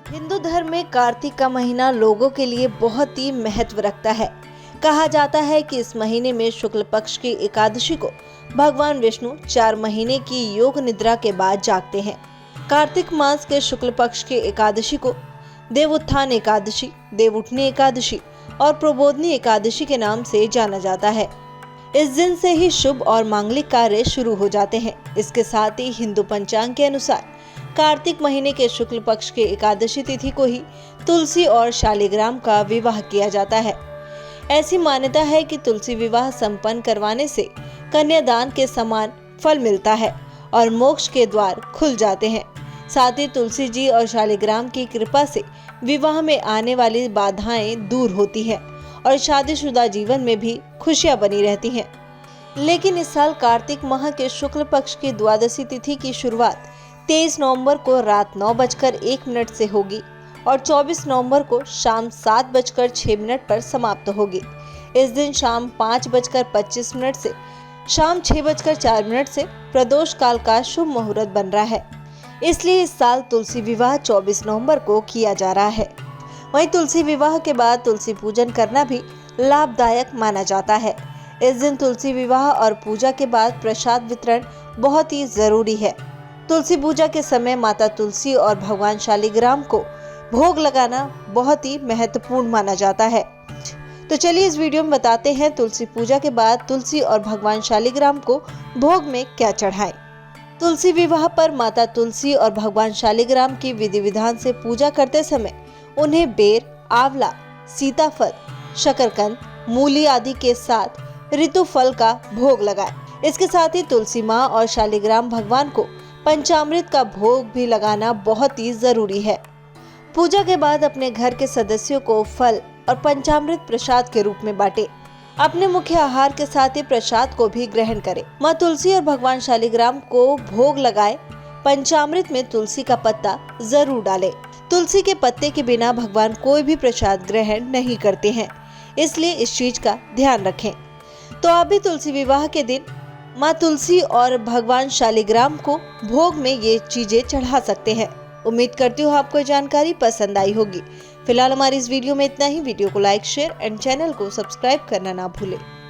हिंदू धर्म में कार्तिक का महीना लोगों के लिए बहुत ही महत्व रखता है। कहा जाता है कि इस महीने में शुक्ल पक्ष की एकादशी को भगवान विष्णु 4 महीने की योग निद्रा के बाद जागते हैं। कार्तिक मास के शुक्ल पक्ष की एकादशी को देवोत्थान एकादशी, देवउठनी एकादशी और प्रबोधनी एकादशी के नाम से जाना जाता है। इस दिन से ही शुभ और मांगलिक कार्य शुरू हो जाते हैं। इसके साथ ही हिंदू पंचांग के अनुसार कार्तिक महीने के शुक्ल पक्ष के एकादशी तिथि को ही तुलसी और शालिग्राम का विवाह किया जाता है। ऐसी मान्यता है कि तुलसी विवाह संपन्न करवाने से कन्यादान के समान फल मिलता है और मोक्ष के द्वार खुल जाते हैं। साथ ही तुलसी जी और शालिग्राम की कृपा से विवाह में आने वाली बाधाएं दूर होती हैं और शादीशुदा जीवन में भी खुशियां बनी रहती हैं। लेकिन इस साल कार्तिक माह के शुक्ल पक्ष की द्वादशी तिथि की शुरुआत 23 नवंबर को रात 9:01 से होगी और 24 नवंबर को शाम 7:06 पर समाप्त होगी। इस दिन शाम 5:25 से शाम 6:04 से प्रदोष काल का शुभ मुहूर्त बन रहा है। इसलिए इस साल तुलसी विवाह 24 नवंबर को किया जा रहा है। वहीं तुलसी विवाह के बाद तुलसी पूजन करना भी लाभदायक माना जाता है। इस दिन तुलसी विवाह और पूजा के बाद प्रसाद वितरण बहुत ही जरूरी है। तुलसी पूजा के समय माता तुलसी और भगवान शालिग्राम को भोग लगाना बहुत ही महत्वपूर्ण माना जाता है। तो चलिए इस वीडियो में बताते हैं तुलसी पूजा के बाद तुलसी और भगवान शालिग्राम को भोग में क्या चढ़ाएं। तुलसी विवाह पर माता तुलसी और भगवान शालिग्राम की विधि विधान से पूजा करते समय उन्हें बेर, आंवला, सीताफल, शकरकंद, मूली आदि के साथ ऋतु फल का भोग लगाएं। इसके साथ ही तुलसी माँ और शालिग्राम भगवान को पंचामृत का भोग भी लगाना बहुत ही जरूरी है। पूजा के बाद अपने घर के सदस्यों को फल और पंचामृत प्रसाद के रूप में बांटे। अपने मुख्य आहार के साथ ही प्रसाद को भी ग्रहण करें। माँ तुलसी और भगवान शालिग्राम को भोग लगाए। पंचामृत में तुलसी का पत्ता जरूर डालें। तुलसी के पत्ते के बिना भगवान कोई भी प्रसाद ग्रहण नहीं करते हैं, इसलिए इस चीज का ध्यान रखें। तो आप भी तुलसी विवाह के दिन माँ तुलसी और भगवान शालिग्राम को भोग में ये चीजें चढ़ा सकते हैं। उम्मीद करती हूँ आपको जानकारी पसंद आई होगी। फिलहाल हमारी इस वीडियो में इतना ही। वीडियो को लाइक, शेयर एंड चैनल को सब्सक्राइब करना ना भूलें।